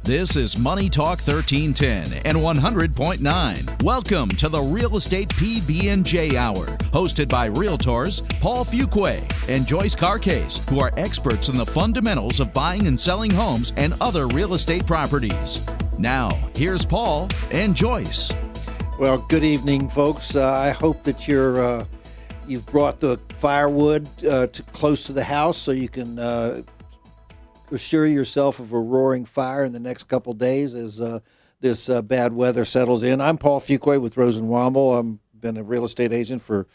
This is Money Talk 1310 and 100.9. Welcome to the Real Estate PB&J Hour, hosted by Realtors Paul Fuqua and Joyce Carcase, who are experts in the fundamentals of buying and selling homes and other real estate properties. Now, here's Paul and Joyce. Well, good evening, folks. I hope that you've brought the firewood close to the house so you can assure yourself of a roaring fire in the next couple days as this bad weather settles in. I'm Paul Fuqua with Rosen Womble. I've been a real estate agent for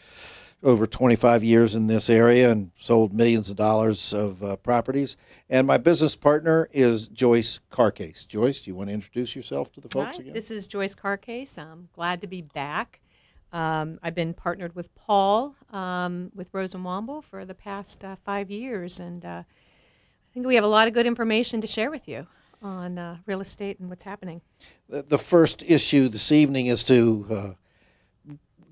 over 25 years in this area and sold millions of dollars of properties. And my business partner is Joyce Carcase. Joyce, do you want to introduce yourself to the folks again? This is Joyce Carcase. I'm glad to be back. I've been partnered with Paul with Rosen Womble for the past 5 years, and I think we have a lot of good information to share with you on real estate and what's happening. The first issue this evening is to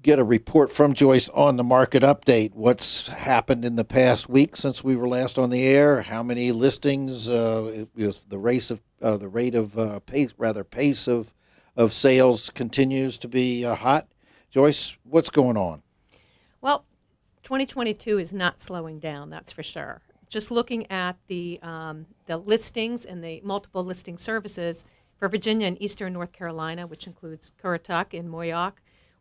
get a report from Joyce on the market update. What's happened in the past week since we were last on the air? How many listings? The rate of pace of sales continues to be hot. Joyce, what's going on? Well, 2022 is not slowing down, that's for sure. Just looking at the listings and the multiple listing services for Virginia and Eastern North Carolina, which includes Currituck and Moyock,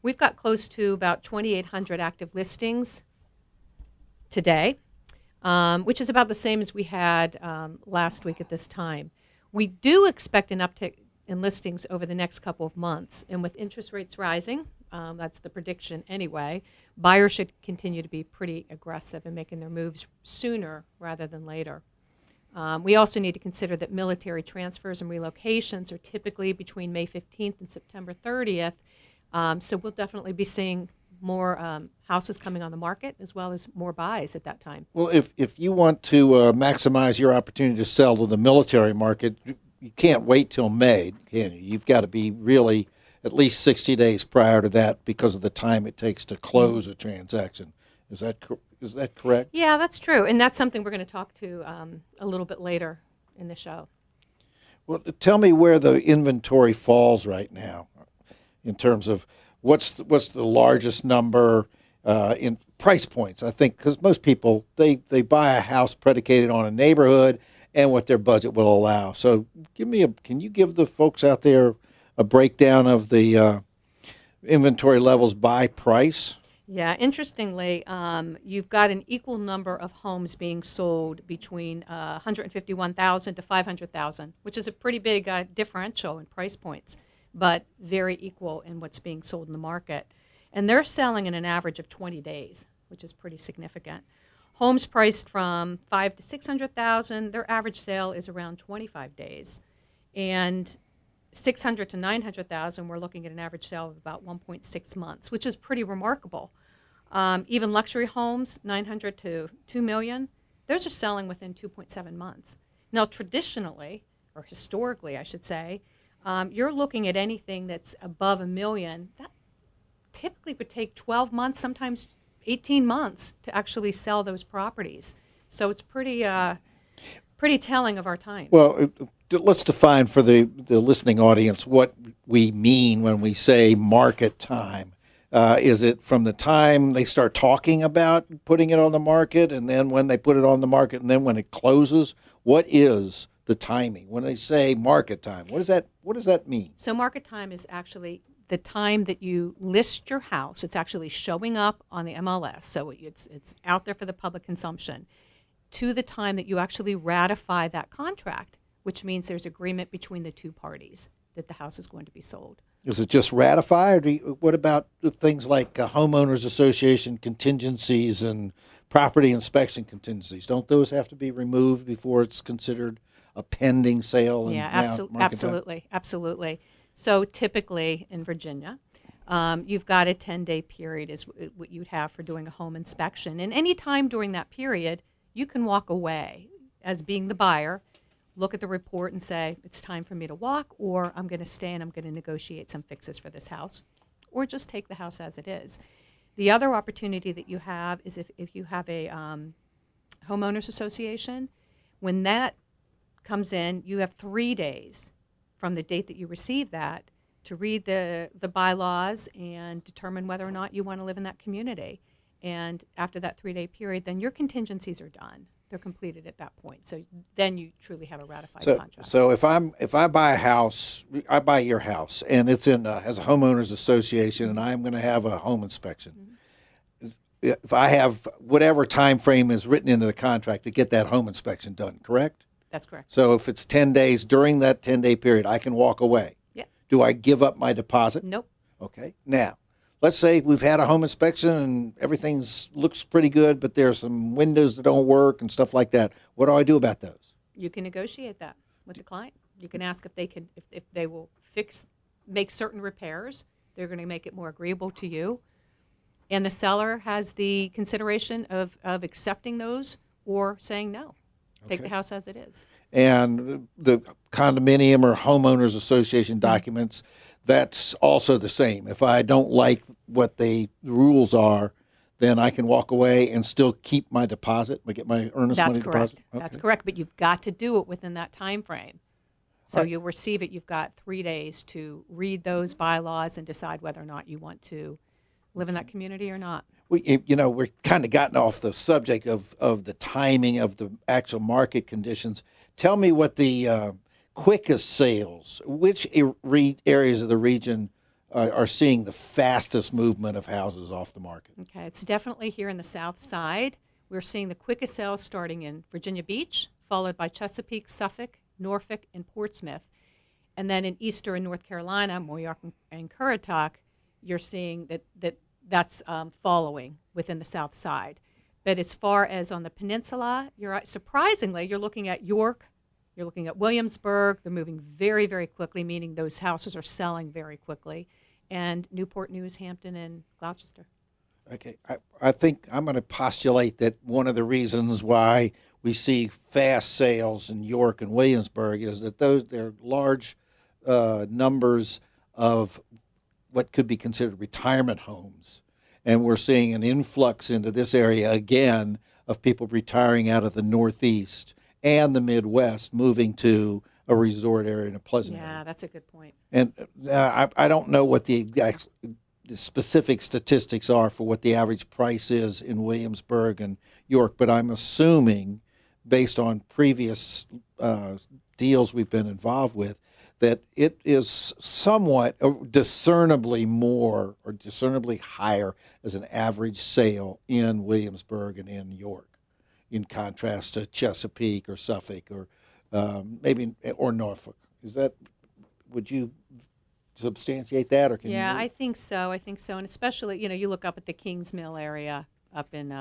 we've got close to about 2,800 active listings today, which is about the same as we had last week at this time. We do expect an uptick in listings over the next couple of months, and with interest rates rising, that's the prediction anyway, buyers should continue to be pretty aggressive in making their moves sooner rather than later. We also need to consider that military transfers and relocations are typically between May 15th and September 30th, so we'll definitely be seeing more houses coming on the market as well as more buys at that time. Well, if you want to maximize your opportunity to sell to the military market, you can't wait till May, can you? You've got to be really at least 60 days prior to that because of the time it takes to close a transaction. Is that correct? Yeah, that's true, and that's something we're going to talk to a little bit later in the show. Well, tell me where the inventory falls right now in terms of what's the largest number in price points. I think because most people, they buy a house predicated on a neighborhood and what their budget will allow. So can you give the folks out there a breakdown of the inventory levels by price? Yeah, interestingly, you've got an equal number of homes being sold between 151,000 to 500,000, which is a pretty big differential in price points, but very equal in what's being sold in the market. And they're selling in an average of 20 days, which is pretty significant. Homes priced from 5 to 600,000, their average sale is around 25 days. And 600 to 900,000, we're looking at an average sale of about 1.6 months, which is pretty remarkable. Even luxury homes, 900 to 2 million, those are selling within 2.7 months. Now, traditionally, or historically, I should say, you're looking at anything that's above $1 million. That typically would take 12 months, sometimes 18 months to actually sell those properties. So it's pretty telling of our times. Well, let's define for the listening audience what we mean when we say market time. Is it from the time they start talking about putting it on the market, and then when they put it on the market, and then when it closes? What is the timing? When they say market time, what does that mean? So market time is actually the time that you list your house. It's actually showing up on the MLS, so it's out there for the public consumption, to the time that you actually ratify that contract, which means there's agreement between the two parties that the house is going to be sold. Is it just ratify, or what about things like homeowners association contingencies and property inspection contingencies? Don't those have to be removed before it's considered a pending sale? Yeah, absolutely. So typically in Virginia, you've got a 10-day period is what you'd have for doing a home inspection. And any time during that period, you can walk away as being the buyer, look at the report and say, it's time for me to walk, or I'm going to stay and I'm going to negotiate some fixes for this house, or just take the house as it is. The other opportunity that you have is if you have a homeowners association, when that comes in, you have 3 days from the date that you receive that to read the bylaws and determine whether or not you want to live in that community. And after that 3-day period, then your contingencies are done. They're completed at that point. So then you truly have a ratified contract. So if I buy a house, I buy your house, and it's in as a homeowners association, and I'm going to have a home inspection. Mm-hmm. If I have whatever time frame is written into the contract to get that home inspection done, correct? That's correct. So if it's 10 days, during that 10-day period, I can walk away. Yeah. Do I give up my deposit? Nope. Okay. Now, let's say we've had a home inspection and everything looks pretty good, but there's some windows that don't work and stuff like that. What do I do about those? You can negotiate that with the client. You can ask if they can, if they will make certain repairs. They're going to make it more agreeable to you. And the seller has the consideration of accepting those or saying no. Take the house as it is. And the condominium or homeowners association documents, that's also the same. If I don't like what the rules are, then I can walk away and still keep my deposit, get my earnest money deposit? Okay. That's correct, but you've got to do it within that time frame. So you'll receive it. You've got 3 days to read those bylaws and decide whether or not you want to live in that community or not. We're kind of gotten off the subject of the timing of the actual market conditions. Tell me what the quickest sales, which areas of the region are seeing the fastest movement of houses off the market? Okay, it's definitely here in the south side. We're seeing the quickest sales starting in Virginia Beach, followed by Chesapeake, Suffolk, Norfolk, and Portsmouth. And then in eastern North Carolina, Moyock and Currituck, you're seeing that's following within the south side. But as far as on the peninsula, surprisingly, you're looking at York, you're looking at Williamsburg. They're moving very, very quickly, meaning those houses are selling very quickly. And Newport News, Hampton, and Gloucester. Okay, I think I'm going to postulate that one of the reasons why we see fast sales in York and Williamsburg is that they're large numbers of what could be considered retirement homes. And we're seeing an influx into this area again of people retiring out of the Northeast and the Midwest, moving to a resort area and a pleasant area. Yeah, that's a good point. And I don't know what the specific statistics are for what the average price is in Williamsburg and York, but I'm assuming, based on previous deals we've been involved with, that it is somewhat discernibly more or discernibly higher as an average sale in Williamsburg and in York, in contrast to Chesapeake or Suffolk or maybe or Norfolk. Would you substantiate that, or can you? Yeah, I think so. And especially, you look up at the Kings Mill area up in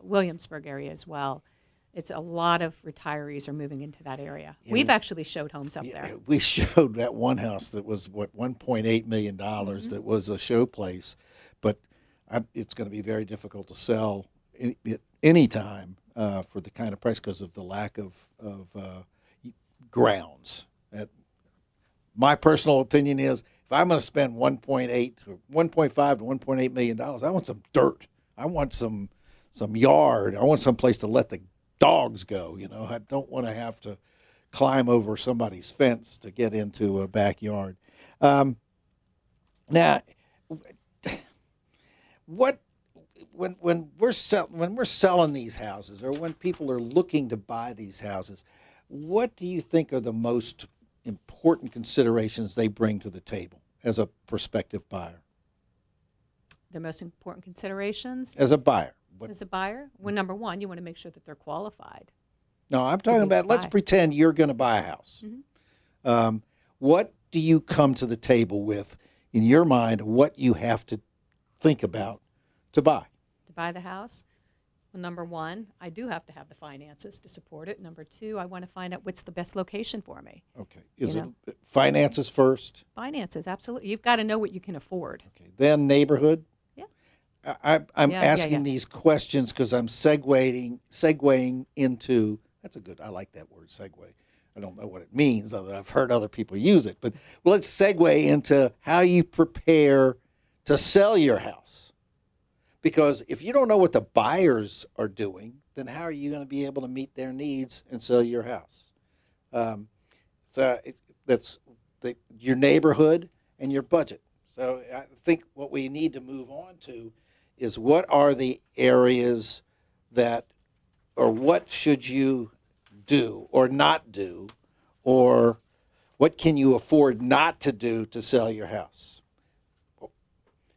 Williamsburg area as well. It's a lot of retirees are moving into that area. Yeah, we've actually showed homes up there. We showed that one house that was, $1.8 million that was a show place, but it's going to be very difficult to sell any time for the kind of price because of the lack of grounds. My personal opinion is if I'm going to spend $1.5 to $1.8 million, I want some dirt. I want some yard. I want some place to let the dogs go. I don't want to have to climb over somebody's fence to get into a backyard. Now, when we're selling these houses, or when people are looking to buy these houses, what do you think are the most important considerations they bring to the table as a prospective buyer? The most important considerations? As a buyer. As a buyer? Well, number one, you want to make sure that they're qualified. No, I'm talking about, let's pretend you're going to buy a house. Mm-hmm. What do you come to the table with, in your mind, what you have to think about to buy? To buy the house? Well, number one, I do have to have the finances to support it. Number two, I want to find out what's the best location for me. Okay. Is it finances first? Finances, absolutely. You've got to know what you can afford. Okay. Then neighborhood? I'm Yeah, asking these questions because I'm segueing into, I like that word, segue. I don't know what it means, other than I've heard other people use it. But let's segue into how you prepare to sell your house. Because if you don't know what the buyers are doing, then how are you going to be able to meet their needs and sell your house? So your neighborhood and your budget. So I think what we need to move on to is what are the areas that, or what should you do or not do, or what can you afford not to do to sell your house?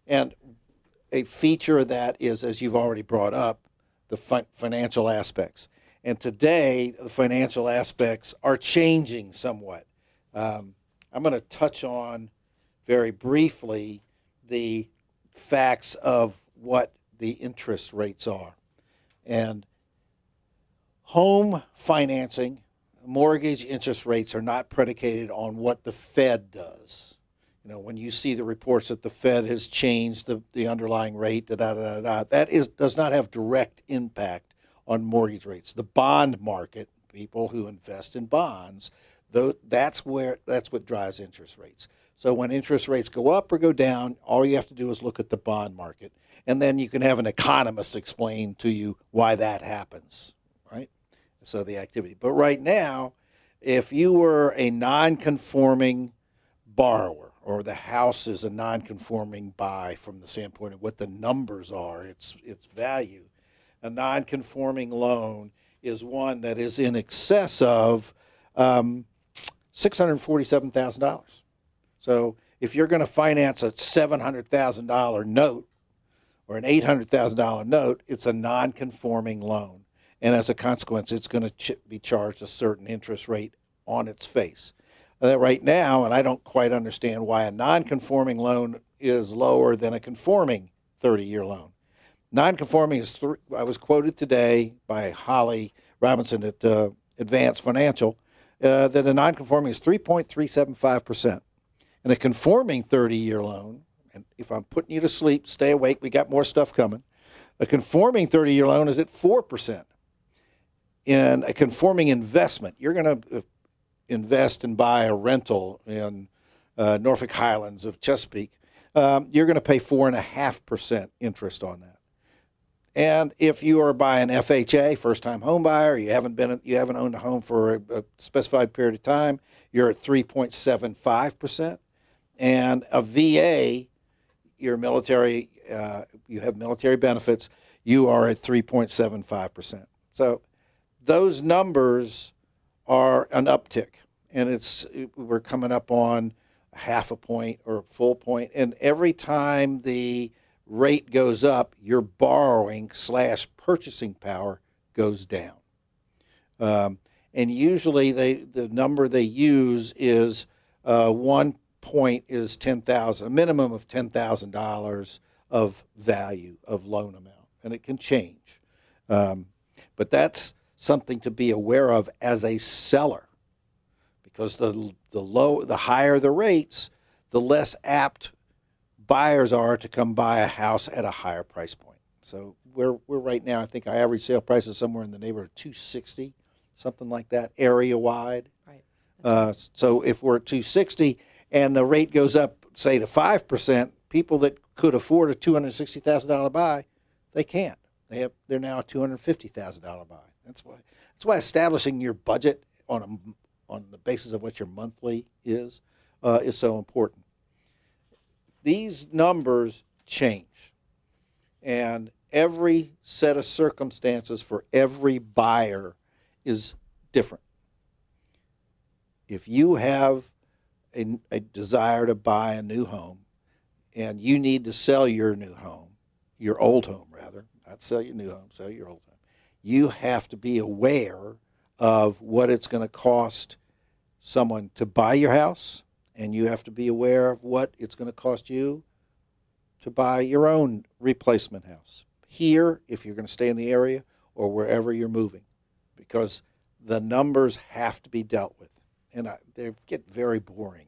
And a feature of that is, as you've already brought up, the financial aspects. And today, the financial aspects are changing somewhat. I'm going to touch on very briefly the facts of what the interest rates are. And home financing, mortgage interest rates are not predicated on what the Fed does. You know, when you see the reports that the Fed has changed the underlying rate, that does not have direct impact on mortgage rates. The bond market, people who invest in bonds, that's what drives interest rates. So when interest rates go up or go down, all you have to do is look at the bond market, and then you can have an economist explain to you why that happens, right? So the activity. But right now, if you were a non-conforming borrower, or the house is a non-conforming buy from the standpoint of what the numbers are, its value, a non-conforming loan is one that is in excess of $647,000. So if you're going to finance a $700,000 note or an $800,000 note, it's a non-conforming loan. And as a consequence, it's going to be charged a certain interest rate on its face. Right now, and I don't quite understand why a non-conforming loan is lower than a conforming 30-year loan. Non-conforming is, I was quoted today by Holly Robinson at Advanced Financial, that a non-conforming is 3.375%. And a conforming 30-year loan, and if I'm putting you to sleep, stay awake, we got more stuff coming. A conforming 30-year loan is at 4%. In a conforming investment, you're going to invest and buy a rental in Norfolk Highlands of Chesapeake, you're going to pay 4.5% interest on that. And if you are buying FHA, first-time home buyer, you haven't owned a home for a specified period of time, you're at 3.75%. And a VA, you're military, you have military benefits, you are at 3.75%. So those numbers are an uptick, and we're coming up on half a point or a full point. And every time the rate goes up, your borrowing / purchasing power goes down. And usually the number they use is 1 point is $10,000, a minimum of $10,000 of value of loan amount, and it can change. But that's something to be aware of as a seller, because the higher the rates, the less apt buyers are to come buy a house at a higher price point. So we're right now, I think our average sale price is somewhere in the neighborhood of $260, something like that, area wide. Right. So if we're at $260 and the rate goes up, say to 5%, people that could afford a $260,000 buy, they can't. They're now a $250,000 buy. That's why establishing your budget on the basis of what your monthly is so important. These numbers change, and every set of circumstances for every buyer is different. If you have a desire to buy a new home, and you need to sell your new home, your old home rather, not sell your new home, sell your old home, you have to be aware of what it's going to cost someone to buy your house, and you have to be aware of what it's going to cost you to buy your own replacement house here, if you're going to stay in the area, or wherever you're moving, because the numbers have to be dealt with, and they get very boring.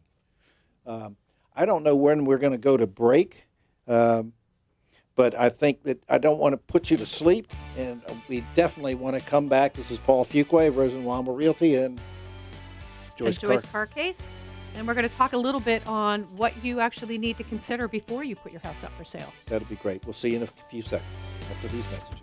I don't know when we're going to go to break, but I think that I don't want to put you to sleep, and we definitely want to come back. This is Paul Fuqua of Rosen Womble Realty and Joyce Carcase. And we're going to talk a little bit on what you actually need to consider before you put your house up for sale. That'd be great. We'll see you in a few seconds after these messages.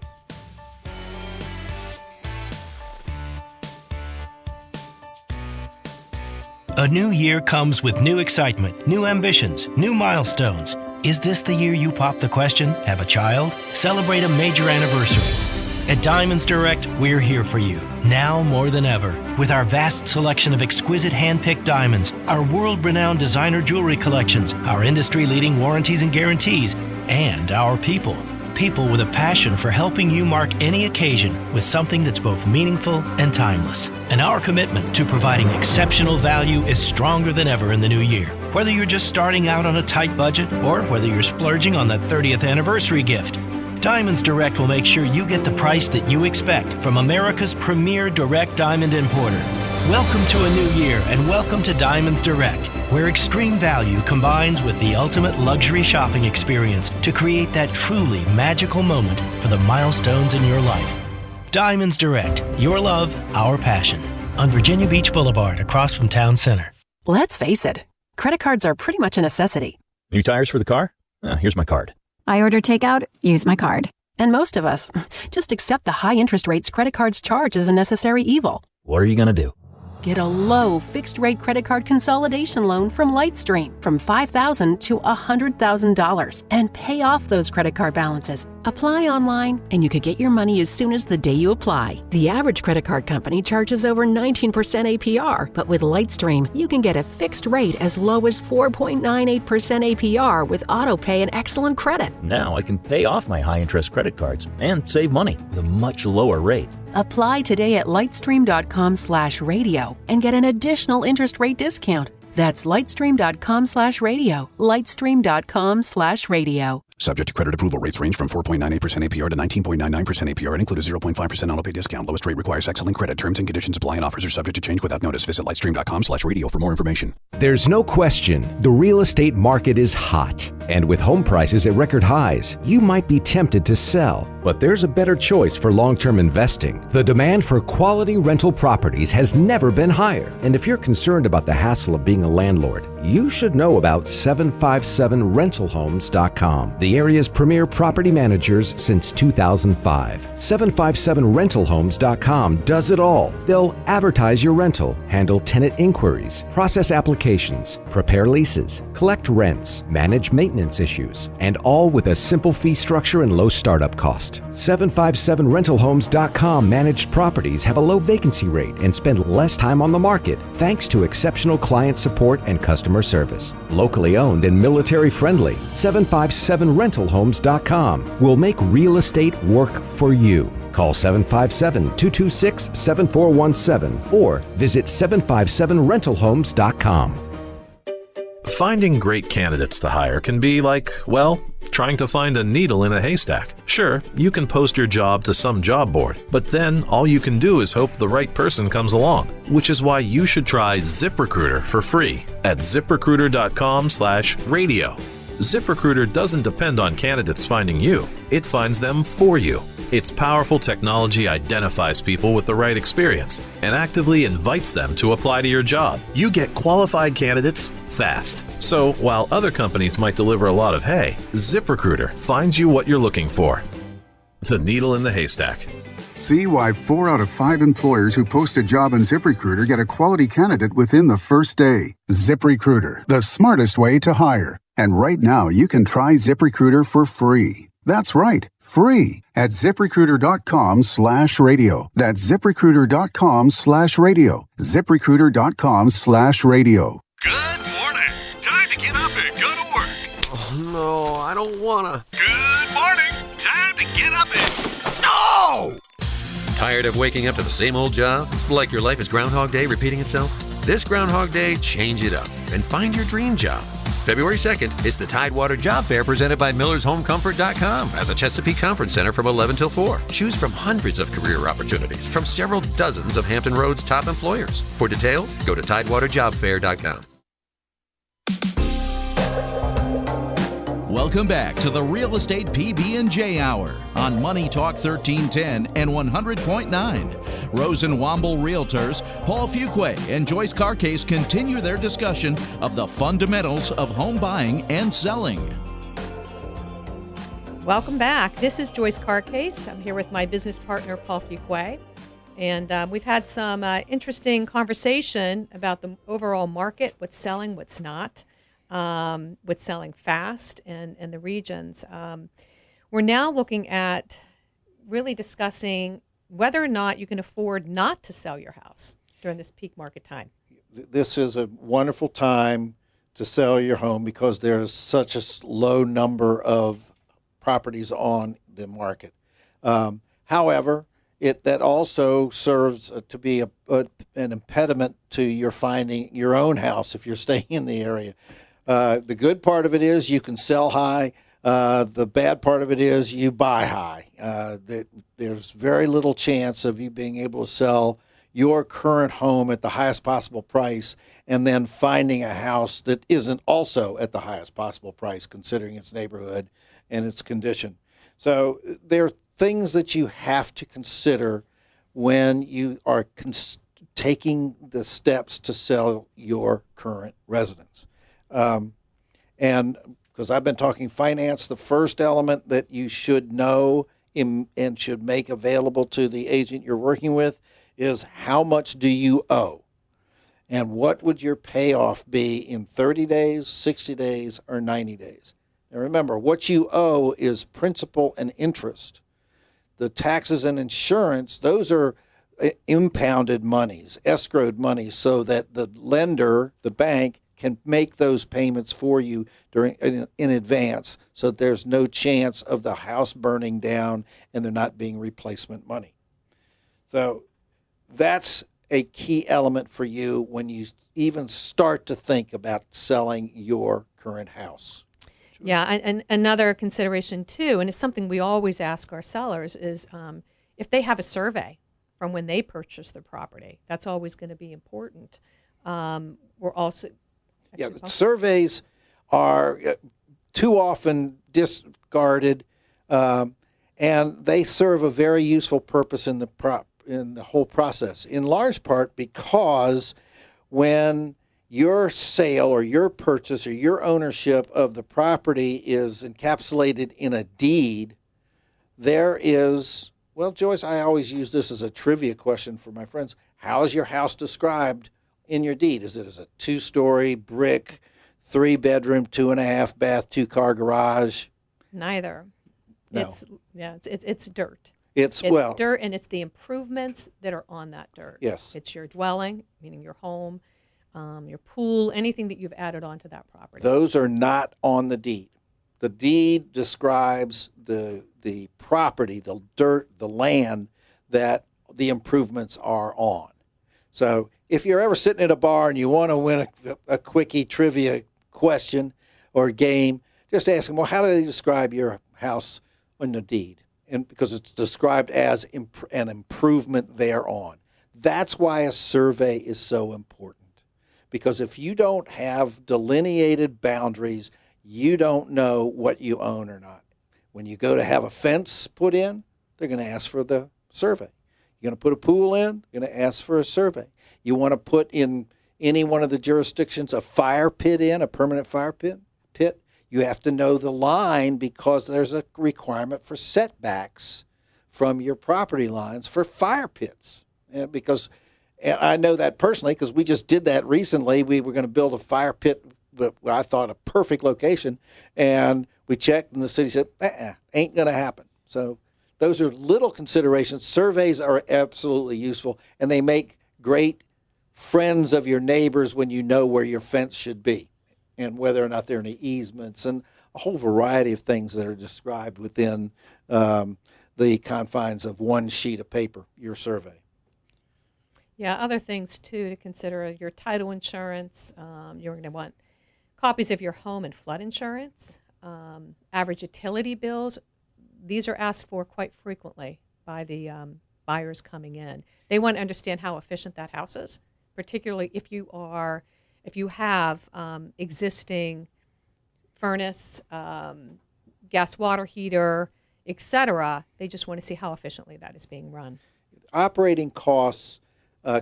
A new year comes with new excitement, new ambitions, new milestones. Is this the year you pop the question, have a child? Celebrate a major anniversary. At Diamonds Direct, we're here for you, now more than ever. With our vast selection of exquisite hand-picked diamonds, our world-renowned designer jewelry collections, our industry-leading warranties and guarantees, and our people. People with a passion for helping you mark any occasion with something that's both meaningful and timeless. And our commitment to providing exceptional value is stronger than ever in the new year. Whether you're just starting out on a tight budget or whether you're splurging on that 30th anniversary gift, Diamonds Direct will make sure you get the price that you expect from America's premier direct diamond importer. Welcome to a new year and welcome to Diamonds Direct, where extreme value combines with the ultimate luxury shopping experience to create that truly magical moment for the milestones in your life. Diamonds Direct, your love, our passion. On Virginia Beach Boulevard, across from Town Center. Let's face it, credit cards are pretty much a necessity. New tires for the car? Here's my card. I order takeout, use my card. And most of us just accept the high interest rates credit cards charge as a necessary evil. What are you going to do? Get a low fixed-rate credit card consolidation loan from Lightstream from $5,000 to $100,000 and pay off those credit card balances. Apply online, and you could get your money as soon as the day you apply. The average credit card company charges over 19% APR, but with Lightstream, you can get a fixed rate as low as 4.98% APR with autopay and excellent credit. Now I can pay off my high-interest credit cards and save money with a much lower rate. Apply today at lightstream.com/radio and get an additional interest rate discount. That's lightstream.com/radio. lightstream.com/radio. Subject to credit approval. Rates range from 4.98% APR to 19.99% APR and include a 0.5% autopay discount. Lowest rate requires excellent credit. Terms and conditions apply and offers are subject to change without notice. Visit lightstream.com/radio for more information. There's no question the real estate market is hot. And with home prices at record highs, you might be tempted to sell. But there's a better choice for long-term investing. The demand for quality rental properties has never been higher. And if you're concerned about the hassle of being a landlord, you should know about 757rentalhomes.com, the area's premier property managers since 2005. 757rentalhomes.com does it all. They'll advertise your rental, handle tenant inquiries, process applications, prepare leases, collect rents, manage maintenance issues, and all with a simple fee structure and low startup cost. 757rentalhomes.com managed properties have a low vacancy rate and spend less time on the market thanks to exceptional client support and customer service. Locally owned and military friendly, 757rentalhomes.com will make real estate work for you. Call 757-226-7417 or visit 757rentalhomes.com. Finding great candidates to hire can be like, well, trying to find a needle in a haystack. Sure, you can post your job to some job board, but then all you can do is hope the right person comes along, which is why you should try ZipRecruiter for free at ZipRecruiter.com/radio. ZipRecruiter doesn't depend on candidates finding you. It finds them for you. Its powerful technology identifies people with the right experience and actively invites them to apply to your job. You get qualified candidates fast. So while other companies might deliver a lot of hay, ZipRecruiter finds you what you're looking for. The needle in the haystack. See why 4 out of 5 employers who post a job on ZipRecruiter get a quality candidate within the first day. ZipRecruiter, the smartest way to hire. And right now, you can try ZipRecruiter for free. That's right, free at ZipRecruiter.com/radio. That's ZipRecruiter.com/radio. ZipRecruiter.com/radio. Good morning. Time to get up and go to work. Oh, no, I don't wanna. Good morning. Time to get up and... No! Tired of waking up to the same old job? Like your life is Groundhog Day repeating itself? This Groundhog Day, change it up and find your dream job. February 2nd, it's the Tidewater Job Fair presented by MillersHomeComfort.com at the Chesapeake Conference Center from 11 till 4. Choose from hundreds of career opportunities from several dozens of Hampton Road's top employers. For details, go to TidewaterJobFair.com. Welcome back to the Real Estate PB&J Hour on Money Talk 1310 and 100.9. Rose and Womble Realtors, Paul Fuqua and Joyce Carcase continue their discussion of the fundamentals of home buying and selling. Welcome back. This is Joyce Carcase. I'm here with my business partner, Paul Fuqua. And we've had some interesting conversation about the overall market, what's selling, what's not, what's selling fast, and the regions. We're now looking at really discussing whether or not you can afford not to sell your house during this peak market time. This is a wonderful time to sell your home because there's such a low number of properties on the market. However, that also serves to be an impediment to your finding your own house if you're staying in the area. The good part of it is you can sell high. The bad part of it is you buy high. There's very little chance of you being able to sell your current home at the highest possible price and then finding a house that isn't also at the highest possible price considering its neighborhood and its condition. So there are things that you have to consider when you are taking the steps to sell your current residence. And because I've been talking finance, the first element that you should know and should make available to the agent you're working with is how much do you owe? And what would your payoff be in 30 days, 60 days, or 90 days? Now remember, what you owe is principal and interest. The taxes and insurance, those are impounded monies, escrowed monies, so that the lender, the bank, can make those payments for you in advance so that there's no chance of the house burning down and there not being replacement money. So that's a key element for you when you even start to think about selling your current house. Yeah, and another consideration too, and it's something we always ask our sellers, is if they have a survey from when they purchased the property. That's always going to be important. We're also... surveys are too often discarded, and they serve a very useful purpose in the whole process, in large part because when your sale or your purchase or your ownership of the property is encapsulated in a deed, there is, well, Joyce, I always use this as a trivia question for my friends. How is your house described in your deed? Is it as a 2-story brick, 3-bedroom, 2.5 bath, 2-car garage? Neither. No. It's dirt. It's dirt, and it's the improvements that are on that dirt. Yes. It's your dwelling, meaning your home, your pool, anything that you've added onto that property. Those are not on the deed. The deed describes the property, the dirt, the land that the improvements are on. So if you're ever sitting at a bar and you want to win a quickie trivia question or game, just ask them, well, how do they describe your house on the deed? And because it's described as an improvement thereon. That's why a survey is so important. Because if you don't have delineated boundaries, you don't know what you own or not. When you go to have a fence put in, they're going to ask for the survey. You're going to put a pool in, they're going to ask for a survey. You want to put in any one of the jurisdictions a fire pit in, a permanent fire pit, you have to know the line because there's a requirement for setbacks from your property lines for fire pits. And I know that personally because we just did that recently. We were going to build a fire pit, but I thought a perfect location, and we checked, and the city said, ain't going to happen. So those are little considerations. Surveys are absolutely useful, and they make great friends of your neighbors when you know where your fence should be and whether or not there are any easements and a whole variety of things that are described within the confines of one sheet of paper, your survey. Yeah, other things, too, to consider your title insurance. You're going to want copies of your home and flood insurance, average utility bills. These are asked for quite frequently by the buyers coming in. They want to understand how efficient that house is, particularly if you have existing furnace, gas water heater, etc. They just want to see how efficiently that is being run. Operating costs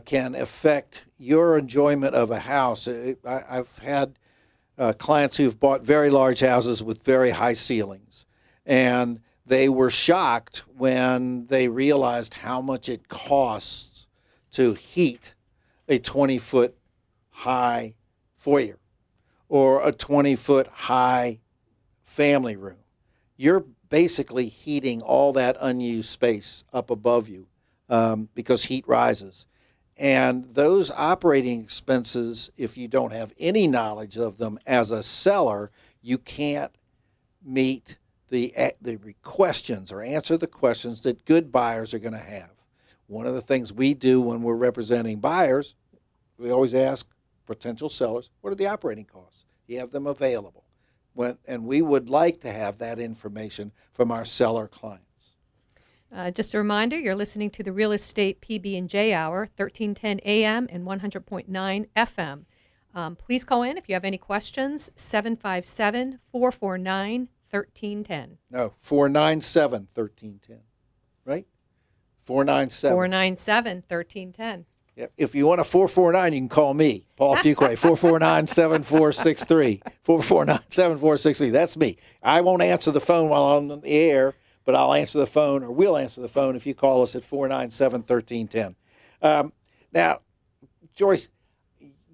can affect your enjoyment of a house. I've had clients who've bought very large houses with very high ceilings, and they were shocked when they realized how much it costs to heat a 20-foot high foyer or a 20-foot high family room. You're basically heating all that unused space up above you because heat rises. And those operating expenses, if you don't have any knowledge of them as a seller, you can't meet the questions or answer the questions that good buyers are going to have. One of the things we do when we're representing buyers, we always ask potential sellers, what are the operating costs? You have them available. And we would like to have that information from our seller clients. Just a reminder, you're listening to the Real Estate PB&J Hour, 1310 AM and 100.9 FM. Please call in if you have any questions, 757-449-1310. No, 497-1310, right? 497. 497-1310. Yeah. If you want a 449, you can call me, Paul Fuqua, 449-7463, 449-7463. That's me. I won't answer the phone while I'm on the air, but I'll answer the phone, or we'll answer the phone if you call us at 497-1310. Now, Joyce,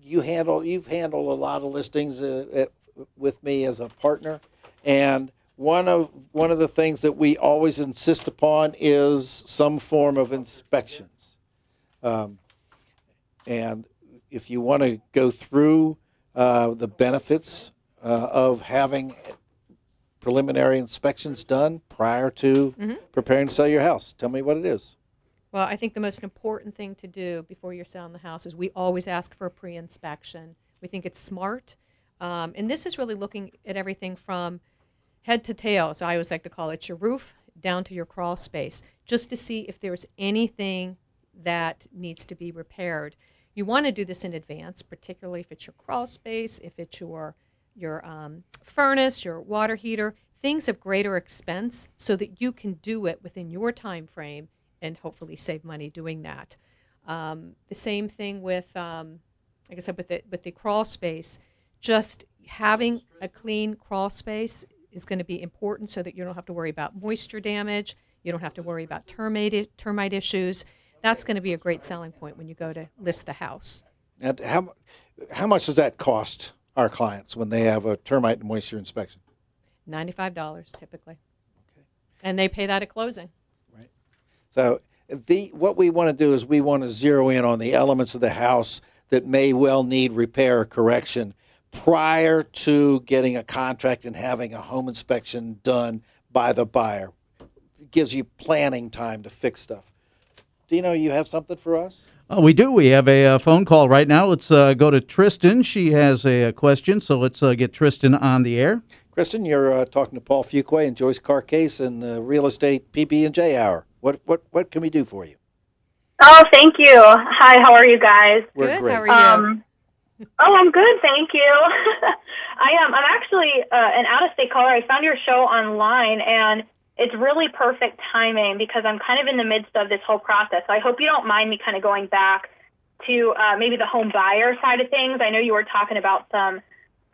you've handled a lot of listings with me as a partner, and one of the things that we always insist upon is some form of inspections. And if you want to go through the benefits of having preliminary inspections done prior to preparing to sell your house, tell me what it is. Well, I think the most important thing to do before you're selling the house is we always ask for a pre-inspection. We think it's smart. And this is really looking at everything from head to tail, so I always like to call it your roof down to your crawl space, just to see if there's anything that needs to be repaired. You want to do this in advance, particularly if it's your crawl space, if it's your furnace, your water heater, things of greater expense, so that you can do it within your time frame and hopefully save money doing that. The same thing with, like I said, with the crawl space. Just having a clean crawl space is going to be important so that you don't have to worry about moisture damage. You don't have to worry about termite issues. That's going to be a great selling point when you go to list the house. And how much does that cost our clients when they have a termite and moisture inspection? $95 typically. Okay. And they pay that at closing. Right. So what we want to do is we want to zero in on the elements of the house that may well need repair or correction prior to getting a contract and having a home inspection done by the buyer. It gives you planning time to fix stuff. Dino, you have something for us? We do. We have a phone call right now. Let's go to Tristan. She has a question, so let's get Tristan on the air. Kristen, you're talking to Paul Fuqua and Joyce Carcase in the Real Estate PB&J Hour. What can we do for you? Oh, thank you. Hi, how are you guys? We're good. Great. How are you? I'm good, thank you. I'm actually an out-of-state caller. I found your show online, and it's really perfect timing because I'm kind of in the midst of this whole process. So I hope you don't mind me kind of going back to maybe the home buyer side of things. I know you were talking about some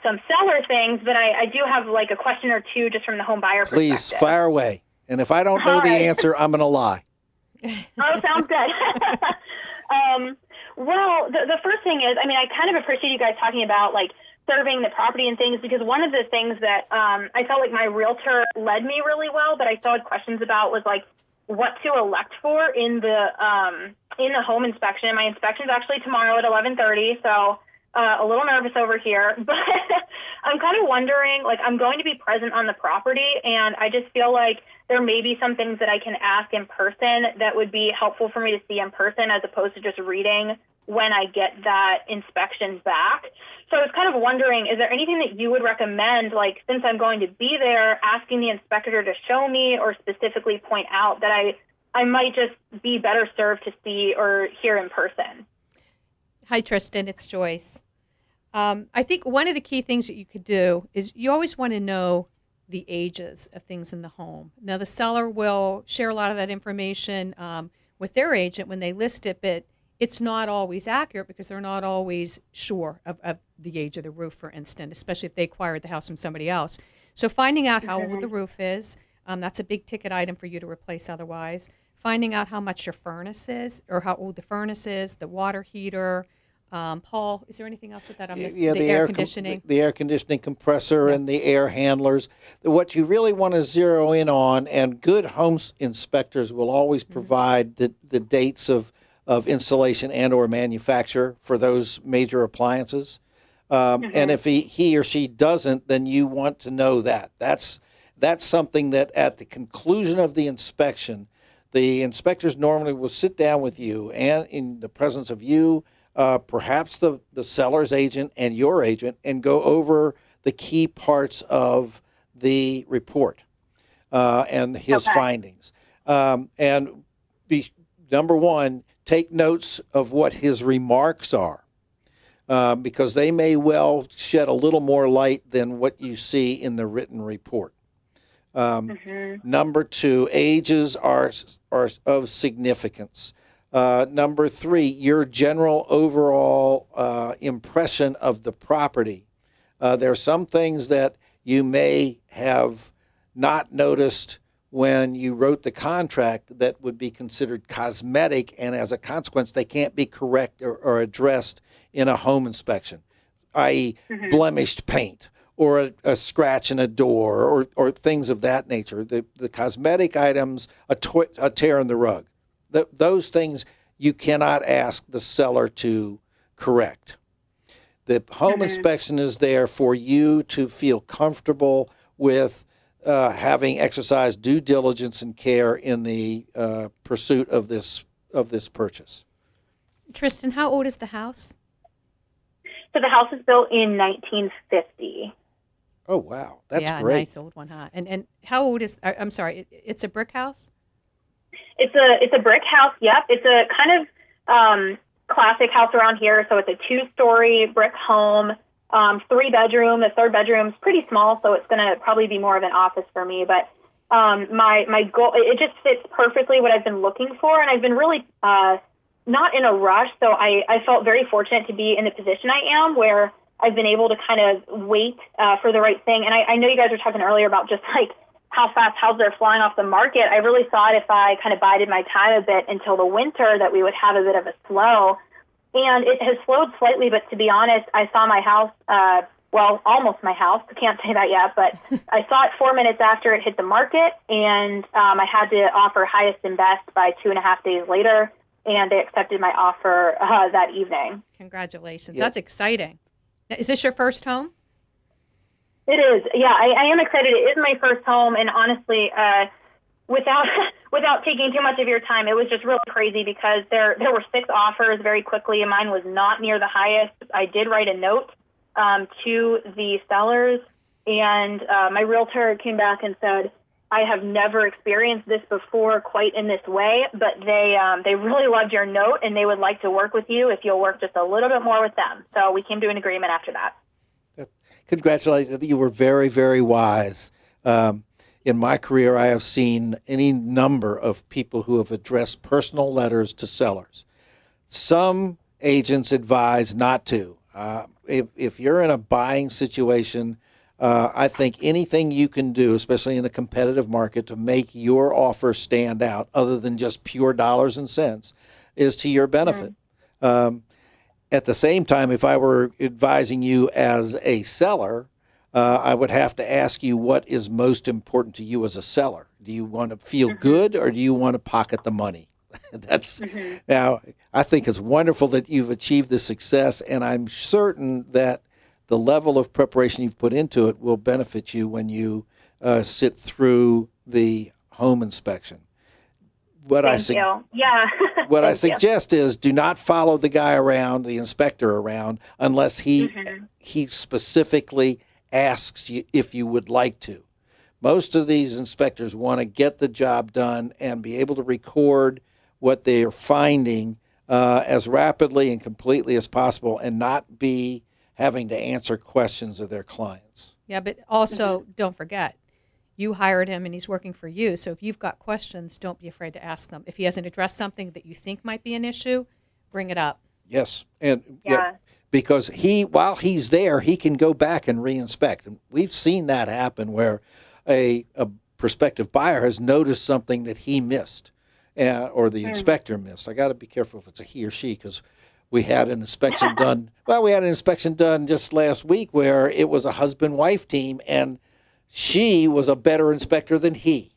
seller things, but I do have like a question or two just from the home buyer perspective. Please, fire away. And if I don't know the answer, I'm going to lie. Oh, sounds good. Well, the first thing is, I kind of appreciate you guys talking about like surveying the property and things, because one of the things that I felt like my realtor led me really well, but I still had questions about was like what to elect for in the home inspection. My inspection's actually tomorrow at 11:30, so a little nervous over here, but I'm kind of wondering, like, I'm going to be present on the property, and I just feel like there may be some things that I can ask in person that would be helpful for me to see in person as opposed to just reading when I get that inspection back. So I was kind of wondering, is there anything that you would recommend, like, since I'm going to be there, asking the inspector to show me or specifically point out that I might just be better served to see or hear in person? Hi, Tristan. It's Joyce. I think one of the key things that you could do is you always want to know the ages of things in the home. Now, the seller will share a lot of that information with their agent when they list it, but it's not always accurate because they're not always sure of the age of the roof, for instance, especially if they acquired the house from somebody else. So finding out how old the roof is, That's a big ticket item for you to replace otherwise. Finding out how much your furnace is, or how old the furnace is, the water heater. Paul, is there anything else with that? Yeah, the air conditioning. The air conditioning compressor and the air handlers. What you really want to zero in on, and good home inspectors will always provide the dates of installation and or manufacture for those major appliances. And if he or she doesn't, then you want to know that. That's something that at the conclusion of the inspection, the inspectors normally will sit down with you and in the presence of you, perhaps the seller's agent and your agent, and go over the key parts of the report and his findings. And number one, take notes of what his remarks are, because they may well shed a little more light than what you see in the written report. Number two, ages are of significance. Number three, your general overall impression of the property. There are some things that you may have not noticed when you wrote the contract that would be considered cosmetic, and as a consequence, they can't be correct or addressed in a home inspection, i.e. blemished paint, or a scratch in a door, or things of that nature. The cosmetic items, a tear in the rug, those things you cannot ask the seller to correct. The home inspection is there for you to feel comfortable with having exercised due diligence and care in the pursuit of this purchase. Tristan, how old is the house? So the house was built in 1950. Oh, wow. That's great. Yeah, nice old one, huh? And how old is, I'm sorry, it's a brick house? It's a brick house, yep. It's a kind of classic house around here. So it's a 2-story brick home, 3-bedroom. The 3rd bedroom's pretty small, so it's going to probably be more of an office for me. But my goal, it just fits perfectly what I've been looking for, and I've been really not in a rush. So I felt very fortunate to be in the position I am, where I've been able to kind of wait for the right thing. And I know you guys were talking earlier about just like how fast houses are flying off the market. I really thought if I kind of bided my time a bit until the winter that we would have a bit of a slow. And it has slowed slightly, but to be honest, I saw my house, almost my house. I can't say that yet, but I saw it 4 minutes after it hit the market, and I had to offer highest and best by 2.5 days later, and they accepted my offer that evening. Congratulations. Yep. That's exciting. Now, is this your first home? It is. Yeah, I am excited. It is my first home, and honestly, without taking too much of your time, it was just really crazy because there were 6 offers very quickly, and mine was not near the highest. I did write a note to the sellers, and my realtor came back and said, I have never experienced this before quite in this way, but they really loved your note, and they would like to work with you if you'll work just a little bit more with them. So we came to an agreement after that. Congratulations. You were very, very wise. In my career, I have seen any number of people who have addressed personal letters to sellers. Some agents advise not to. If you're in a buying situation, I think anything you can do, especially in a competitive market, to make your offer stand out other than just pure dollars and cents is to your benefit. At the same time, if I were advising you as a seller, I would have to ask you what is most important to you as a seller. Do you want to feel good, or do you want to pocket the money? Now, I think it's wonderful that you've achieved this success, and I'm certain that the level of preparation you've put into it will benefit you when you sit through the home inspection. What I suggest is do not follow the guy around, the inspector around, unless he specifically asks you if you would like to. Most of these inspectors want to get the job done and be able to record what they're finding as rapidly and completely as possible, and not be having to answer questions of their clients. Yeah, but also don't forget, you hired him and he's working for you. So if you've got questions, don't be afraid to ask them. If he hasn't addressed something that you think might be an issue, bring it up. Yes, and because while he's there, he can go back and re-inspect. And we've seen that happen where a prospective buyer has noticed something that he missed, or the inspector missed. I got to be careful if it's a he or she, because we had an inspection done. Well, we had an inspection done just last week where it was a husband-wife team, and she was a better inspector than he,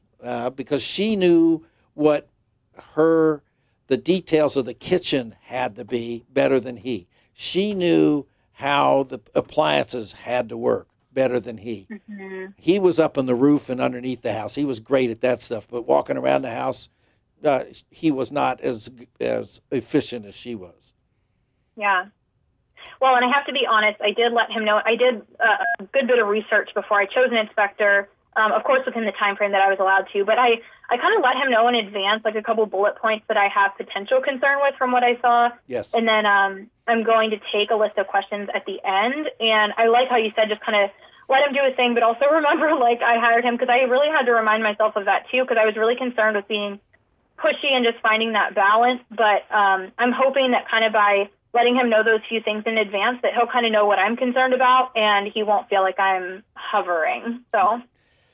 because she knew what the details of the kitchen had to be better than he. She knew how the appliances had to work better than he. Mm-hmm. He was up on the roof and underneath the house. He was great at that stuff, but walking around the house, he was not as efficient as she was. Yeah. Well, and I have to be honest, I did let him know. I did a good bit of research before I chose an inspector, of course within the time frame that I was allowed to, but I kind of let him know in advance, like a couple bullet points that I have potential concern with from what I saw. Yes. And then I'm going to take a list of questions at the end. And I like how you said just kind of let him do his thing, but also remember, like, I hired him because I really had to remind myself of that too, because I was really concerned with being pushy and just finding that balance. But I'm hoping that kind of by letting him know those few things in advance, that he'll kind of know what I'm concerned about, and he won't feel like I'm hovering. So.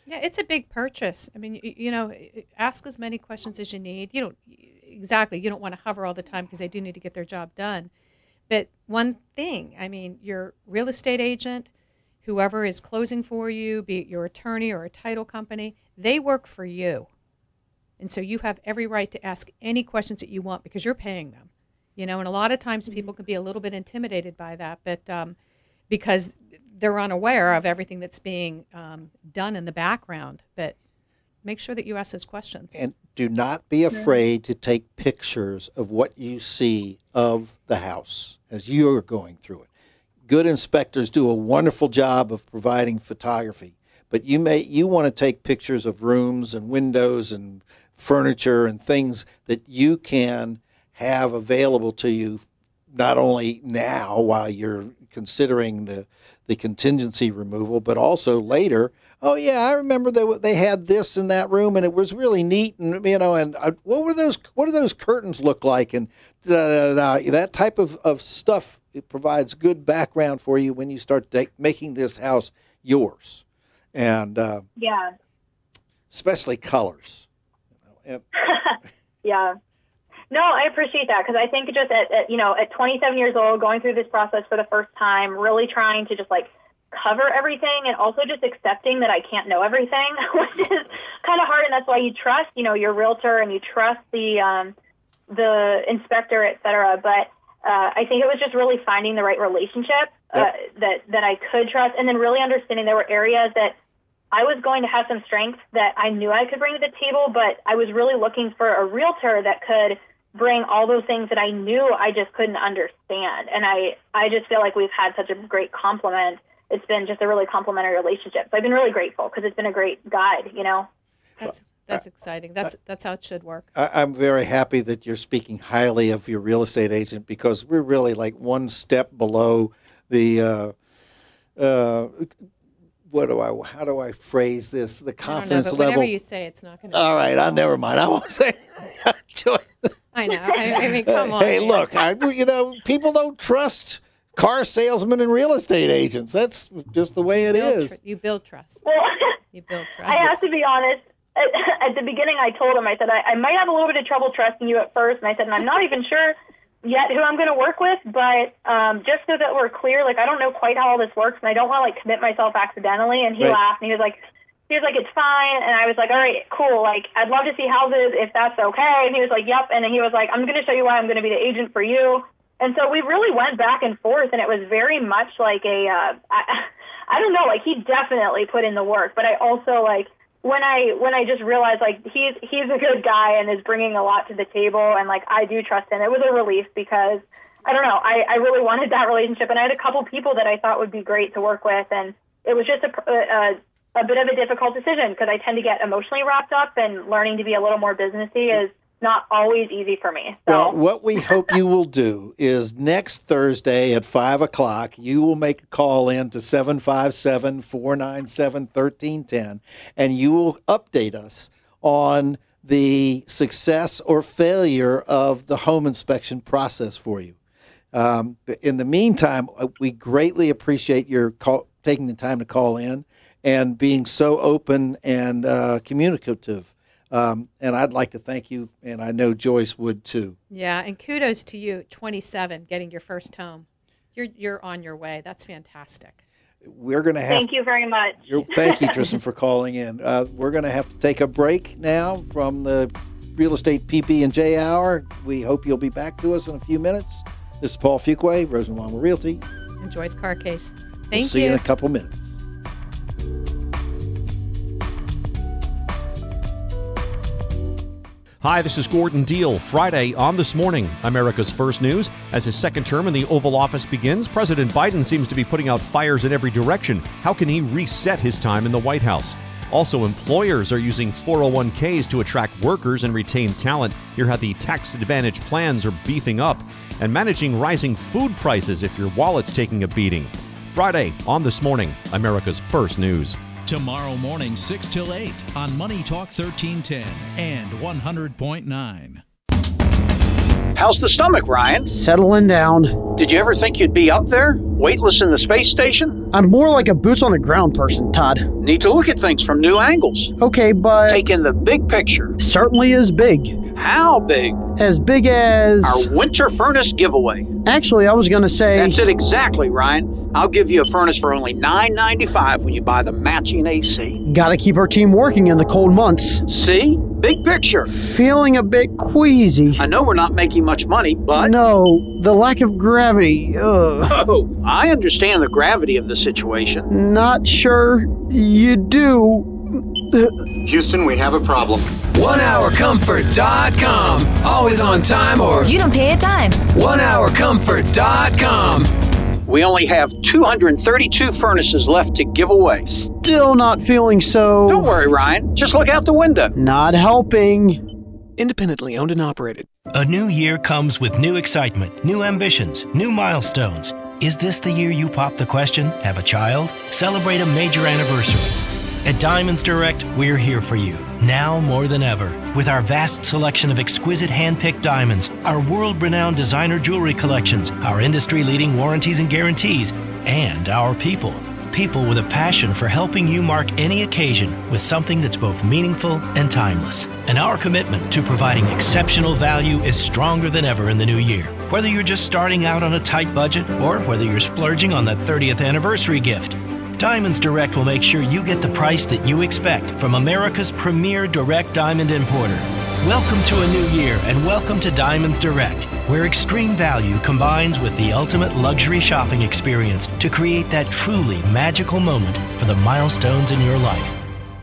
Yeah, it's a big purchase. I mean, ask as many questions as you need. You don't want to hover all the time because they do need to get their job done. But one thing, I mean, your real estate agent, whoever is closing for you, be it your attorney or a title company, they work for you. And so you have every right to ask any questions that you want because you're paying them. And a lot of times people can be a little bit intimidated by that, but because they're unaware of everything that's being done in the background. But make sure that you ask those questions. And do not be afraid to take pictures of what you see of the house as you're going through it. Good inspectors do a wonderful job of providing photography, but you want to take pictures of rooms and windows and furniture and things that you can have available to you, not only now while you're considering the contingency removal, but also later. Oh yeah, I remember they had this in that room, and it was really neat. And and what do those curtains look like? And that type of stuff. It provides good background for you when you start making this house yours, and especially colors. Yeah. No, I appreciate that, because I think just at 27 years old, going through this process for the first time, really trying to just cover everything, and also just accepting that I can't know everything, which is kind of hard. And that's why you trust, your realtor, and you trust the inspector, et cetera. But I think it was just really finding the right relationship that I could trust, and then really understanding there were areas that I was going to have some strengths that I knew I could bring to the table, but I was really looking for a realtor that could bring all those things that I knew I just couldn't understand. And I just feel like we've had such a great complement. It's been just a really complimentary relationship. So I've been really grateful because it's been a great guide, That's exciting. That's how it should work. I'm very happy that you're speaking highly of your real estate agent, because we're really like one step below the how do I phrase this? The confidence level. Whatever you say, it's not going to. All right, I'll never mind. I won't say. I know. I mean, come on. Hey, look, people don't trust car salesmen and real estate agents. That's just the way it is. You build trust. Well, you build trust. I have to be honest. At the beginning, I told him, I said, I might have a little bit of trouble trusting you at first. And I said, and I'm not even sure yet who I'm going to work with, but just so that we're clear, I don't know quite how all this works, and I don't want to commit myself accidentally. And he laughed, and he was like, it's fine. And I was like, all right, cool. I'd love to see houses if that's okay. And he was like, yep. And then he was like, I'm going to show you why I'm going to be the agent for you. And so we really went back and forth, and it was very much like I don't know, he definitely put in the work, but I also when I just realized he's a good guy and is bringing a lot to the table, and I do trust him, it was a relief, because I don't know, I really wanted that relationship, and I had a couple people that I thought would be great to work with, and it was just a bit of a difficult decision, because I tend to get emotionally wrapped up, and learning to be a little more businessy is not always easy for me. So. Well, what we hope you will do is next Thursday at 5 o'clock, you will make a call in to 757-497-1310, and you will update us on the success or failure of the home inspection process for you. In the meantime, we greatly appreciate your taking the time to call in, and being so open and communicative. And I'd like to thank you, and I know Joyce would too. Yeah, and kudos to you, 27, getting your first home. You're on your way. That's fantastic. We're going to have. Thank you very much. Thank you, Tristan, for calling in. We're going to have to take a break now from the Real Estate PB&J Hour. We hope you'll be back to us in a few minutes. This is Paul Fuqua, Rosenweimer Realty. And Joyce Carcase. Thank We'll see you in a couple minutes. Hi, this is Gordon Deal. Friday on This Morning, America's First News. As his second term in the Oval Office begins, President Biden seems to be putting out fires in every direction. How can he reset his time in the White House? Also, employers are using 401ks to attract workers and retain talent. Hear how the tax advantage plans are beefing up. And managing rising food prices if your wallet's taking a beating. Friday on This Morning, America's First News. Tomorrow morning, 6 till 8 on Money Talk 1310 and 100.9. How's the stomach, Ryan? Settling down. Did you ever think you'd be up there, weightless in the space station? I'm more like a boots-on-the-ground person, Todd. Need to look at things from new angles. Okay, but... Take in the big picture. Certainly is big. How big? As big as... Our winter furnace giveaway. Actually, I was going to say... That's it exactly, Ryan. I'll give you a furnace for only $9.95 when you buy the matching AC. Gotta keep our team working in the cold months. See? Big picture. Feeling a bit queasy. I know we're not making much money, but... No, the lack of gravity. Oh, I understand the gravity of the situation. Not sure you do. Houston, we have a problem. OneHourComfort.com. Always on time or... You don't pay a dime. OneHourComfort.com. We only have 232 furnaces left to give away. Still not feeling so... Don't worry, Ryan. Just look out the window. Not helping. Independently owned and operated. A new year comes with new excitement, new ambitions, new milestones. Is this the year you pop the question, have a child, celebrate a major anniversary? At Diamonds Direct, we're here for you, now more than ever. With our vast selection of exquisite hand-picked diamonds, our world-renowned designer jewelry collections, our industry-leading warranties and guarantees, and our people. People with a passion for helping you mark any occasion with something that's both meaningful and timeless. And our commitment to providing exceptional value is stronger than ever in the new year. Whether you're just starting out on a tight budget or whether you're splurging on that 30th anniversary gift, Diamonds Direct will make sure you get the price that you expect from America's premier direct diamond importer. Welcome to a new year and welcome to Diamonds Direct, where extreme value combines with the ultimate luxury shopping experience to create that truly magical moment for the milestones in your life.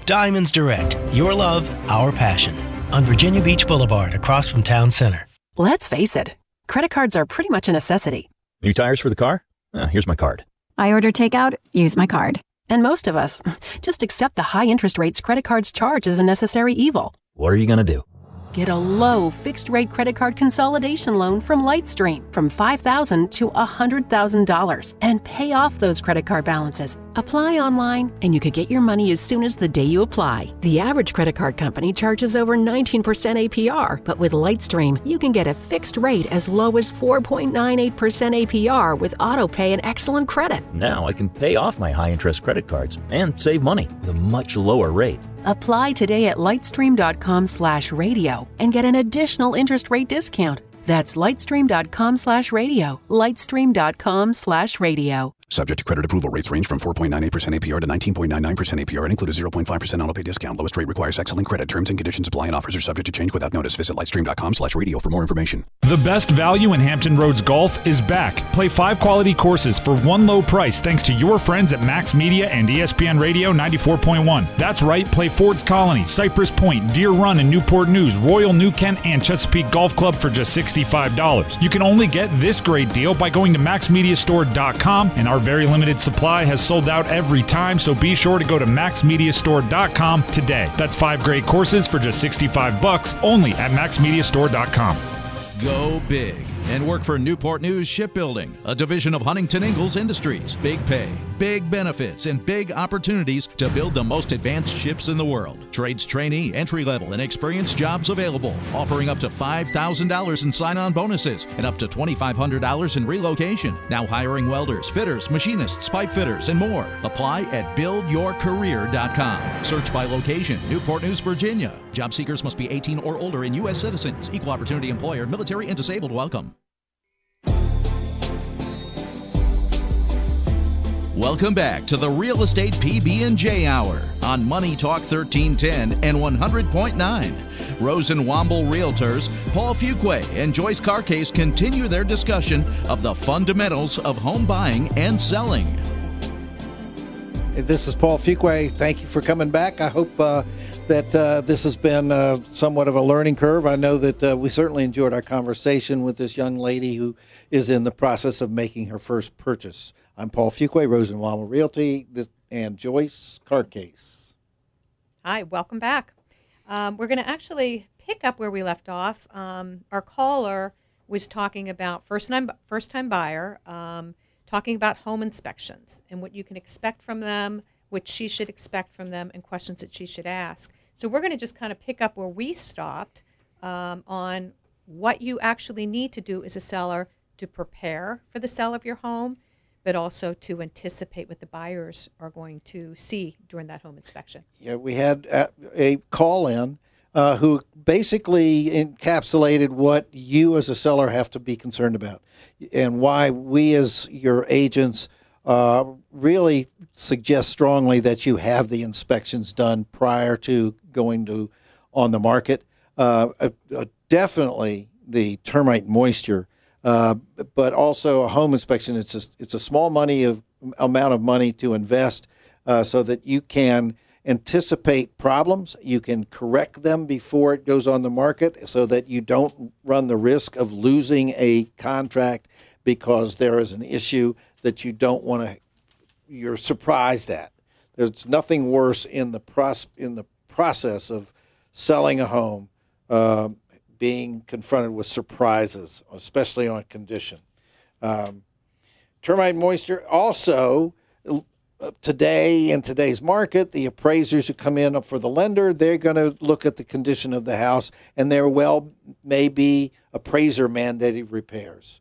Diamonds Direct, your love, our passion. On Virginia Beach Boulevard, across from Town Center. Let's face it, credit cards are pretty much a necessity. New tires for the car? Here's my card. I order takeout, use my card. And most of us just accept the high interest rates credit cards charge as a necessary evil. What are you going to do? Get a low fixed-rate credit card consolidation loan from Lightstream from $5,000 to $100,000 and pay off those credit card balances. Apply online, and you could get your money as soon as the day you apply. The average credit card company charges over 19% APR, but with Lightstream, you can get a fixed rate as low as 4.98% APR with autopay and excellent credit. Now I can pay off my high-interest credit cards and save money with a much lower rate. Apply today at lightstream.com/radio and get an additional interest rate discount. That's lightstream.com/radio. lightstream.com/radio. Subject to credit approval. Rates range from 4.98% APR to 19.99% APR and include a 0.5% auto pay discount. Lowest rate requires excellent credit. Terms and conditions apply and offers are subject to change without notice. Visit lightstream.com/radio for more information. The best value in Hampton Roads Golf is back. Play 5 quality courses for one low price thanks to your friends at Max Media and ESPN Radio 94.1. That's right. Play Ford's Colony, Cypress Point, Deer Run, and Newport News, Royal New Kent, and Chesapeake Golf Club for just $65. You can only get this great deal by going to maxmediastore.com, and our very limited supply has sold out every time, so be sure to go to maxmediastore.com today. That's 5 great courses for just $65 only at maxmediastore.com. Go big and work for Newport News Shipbuilding, a division of Huntington Ingalls Industries. Big pay, big benefits and big opportunities to build the most advanced ships in the world. Trades trainee, entry-level, and experienced jobs available, offering up to $5,000 in sign-on bonuses and up to $2,500 in relocation. Now hiring welders, fitters, machinists, pipe fitters, and more. Apply at buildyourcareer.com. Search by location, Newport News, Virginia. Job seekers must be 18 or older and U.S. citizens. Equal opportunity employer, military and disabled welcome. Welcome back to the Real Estate PB&J Hour on Money Talk 1310 and 100.9. Rose and Womble Realtors, Paul Fuquay and Joyce Carcase continue their discussion of the fundamentals of home buying and selling. This is Paul Fuquay. Thank you for coming back. I hope that this has been somewhat of a learning curve. I know that we certainly enjoyed our conversation with this young lady who is in the process of making her first purchase. I'm Paul Fuquay, Rose and Womble Realty, and Joyce Carcase. Hi, welcome back. We're going to actually pick up where we left off. Our caller was talking about first-time buyer, talking about home inspections and what you can expect from them, what she should expect from them, and questions that she should ask. So we're going to just kind of pick up where we stopped on what you actually need to do as a seller to prepare for the sale of your home, but also to anticipate what the buyers are going to see during that home inspection. Yeah, we had a call-in who basically encapsulated what you as a seller have to be concerned about and why we as your agents really suggest strongly that you have the inspections done prior to going on the market. Definitely the termite moisture. But also a home inspection. It's a small amount of money to invest so that you can anticipate problems. You can correct them before it goes on the market so that you don't run the risk of losing a contract because there is an issue that you don't want to. You're surprised at. There's nothing worse in the process of selling a home. Being confronted with surprises, especially on condition. Termite moisture also, today in today's market, the appraisers who come in for the lender, they're going to look at the condition of the house, and there may be appraiser mandated repairs.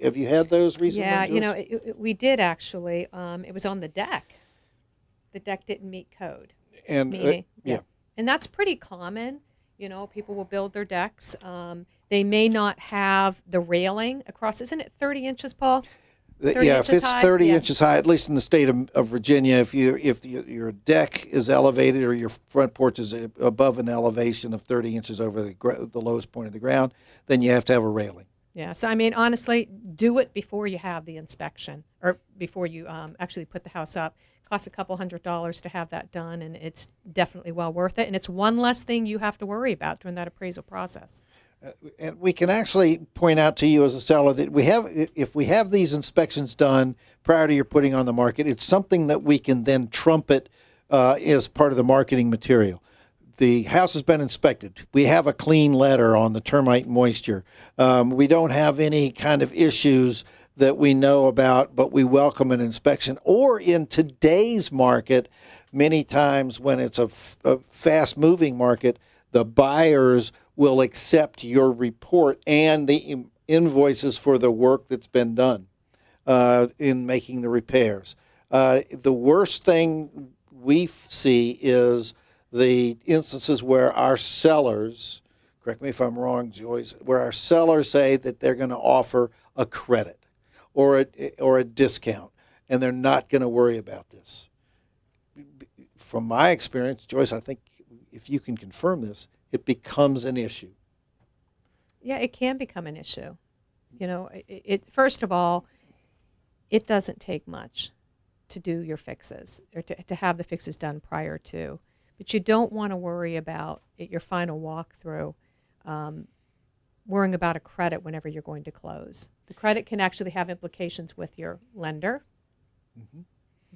Have you had those recently? Yeah, we did actually. It was on the deck. The deck didn't meet code. And yeah. And that's pretty common. People will build their decks. They may not have the railing across. Isn't it 30 inches, Paul? If it's 30 inches high, at least in the state of Virginia, if your deck is elevated or your front porch is above an elevation of 30 inches over the lowest point of the ground, then you have to have a railing. Yeah. So, honestly, do it before you have the inspection or before you actually put the house up. Costs a couple $100s to have that done, and it's definitely well worth it. And it's one less thing you have to worry about during that appraisal process. And we can actually point out to you as a seller that if we have these inspections done prior to your putting on the market, it's something that we can then trumpet as part of the marketing material. The house has been inspected. We have a clean letter on the termite moisture. We don't have any kind of issues that we know about, but we welcome an inspection. Or in today's market, many times when it's a fast-moving market, the buyers will accept your report and the invoices for the work that's been done in making the repairs. The worst thing we see is the instances where our sellers, correct me if I'm wrong, Joyce, where our sellers say that they're going to offer a credit or a discount, and they're not going to worry about this. From my experience, Joyce, I think if you can confirm this, it becomes an issue. Yeah, it can become an issue. First of all, it doesn't take much to do your fixes or to have the fixes done prior to. But you don't want to worry about your final walkthrough, worrying about a credit whenever you're going to close. The credit can actually have implications with your lender. Mm-hmm.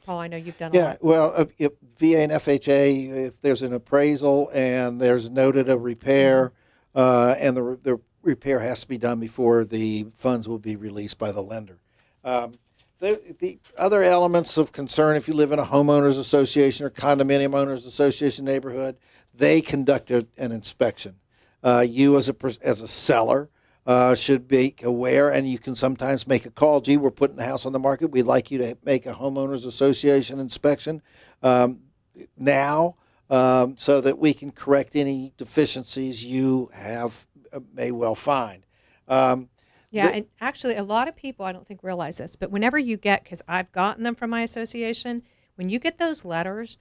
Paul, I know you've done a lot. Yeah, well, if VA and FHA, if there's an appraisal and there's noted a repair, and the repair has to be done before the funds will be released by the lender. The other elements of concern, if you live in a homeowners association or condominium owners association neighborhood, they conduct an inspection. You as a seller should be aware, and you can sometimes make a call. Gee, we're putting the house on the market. We'd like you to make a homeowners association inspection now, so that we can correct any deficiencies you may well find. And actually, a lot of people, I don't think, realize this, but whenever you get, because I've gotten them from my association, when you get those letters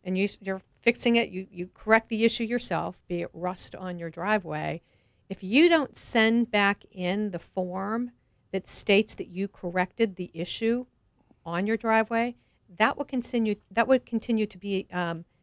and you're fixing it, you correct the issue yourself, be it rust on your driveway, if you don't send back in the form that states that you corrected the issue on your driveway, that would continue to be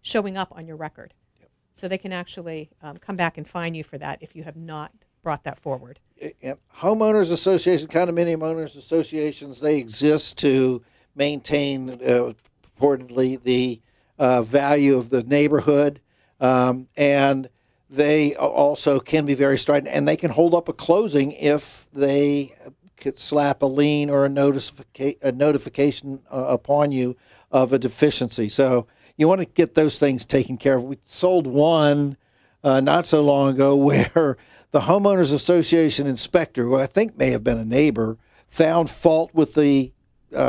showing up on your record. Yep. So they can actually come back and fine you for that if you have not brought that forward. And homeowners association, condominium owners associations, they exist to maintain purportedly the value of the neighborhood, and they also can be very strident, and they can hold up a closing if they could slap a lien or a notification upon you of a deficiency. So you want to get those things taken care of. We sold one not so long ago where the homeowners association inspector, who I think may have been a neighbor, found fault with the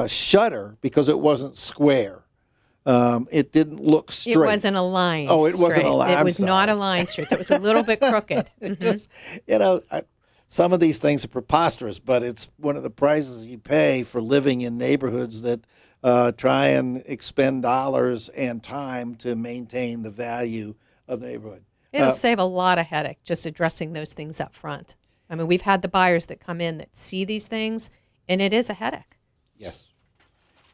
shutter because it wasn't square. It didn't look straight. It wasn't a line. Oh, it wasn't a line. It was not a line straight. So it was a little bit crooked. Just, some of these things are preposterous, but it's one of the prices you pay for living in neighborhoods that try and expend dollars and time to maintain the value of the neighborhood. It'll save a lot of headache just addressing those things up front. I mean, we've had the buyers that come in that see these things, and it is a headache. Yes.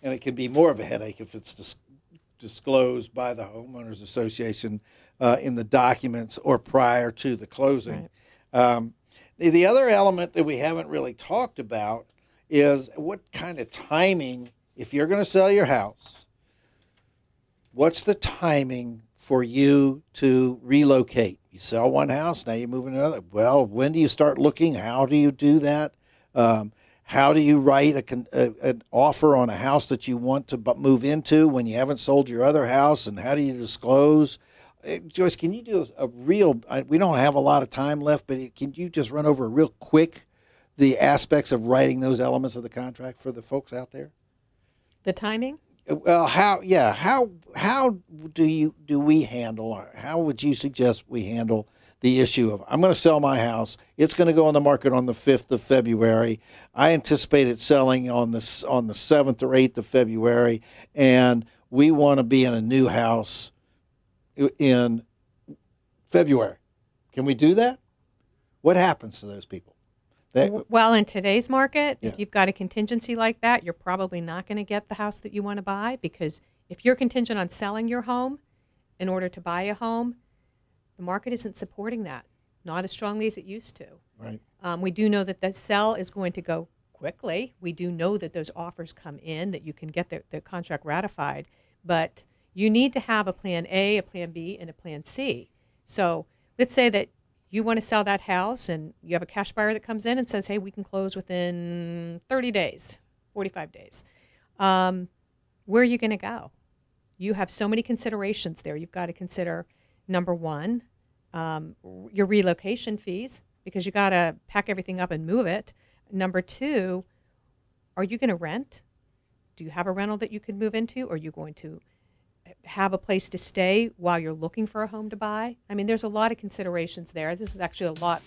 And it can be more of a headache if it's disclosed by the homeowners association in the documents or prior to the closing. Right. The other element that we haven't really talked about is what kind of timing, if you're going to sell your house, what's the timing for you to relocate? You sell one house, now you move into another. Well, when do you start looking? How do you do that? How do you write an offer on a house that you want to move into when you haven't sold your other house? And how do you disclose? Joyce, can you do a real, we don't have a lot of time left, but can you just run over real quick the aspects of writing those elements of the contract for the folks out there? The timing? Well, how do we handle, how would you suggest we handle the issue of, I'm going to sell my house. It's going to go on the market on the 5th of February. I anticipate it selling on the 7th or 8th of February, and we want to be in a new house in February. Can we do that? What happens to those people? Well, in today's market, if you've got a contingency like that, you're probably not going to get the house that you want to buy, because if you're contingent on selling your home in order to buy a home, the market isn't supporting that, not as strongly as it used to. Right. We do know that the sell is going to go quickly. We do know that those offers come in, that you can get the contract ratified, but you need to have a plan A, a plan B, and a plan C. So let's say that you want to sell that house and you have a cash buyer that comes in and says, hey, we can close within 30 days, 45 days. Where are you going to go? You have so many considerations there. You've got to consider, number one, your relocation fees, because you got to pack everything up and move it. Number two, are you going to rent? Do you have a rental that you could move into? Or are you going to have a place to stay while you're looking for a home to buy? I mean, there's a lot of considerations there. This is actually a lot.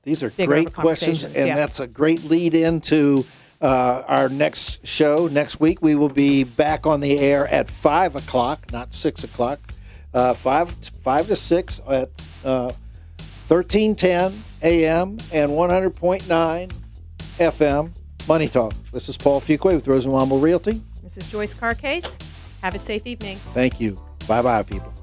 These are great questions, and that's a great lead into our next show. Next week, we will be back on the air at 5 o'clock, not 6 o'clock, 5 to 6 at 1310 AM and 100.9 FM, Money Talk. This is Paul Fuqua with Rosenwamble Realty. This is Joyce Carcase. Have a safe evening. Thank you. Bye-bye, people.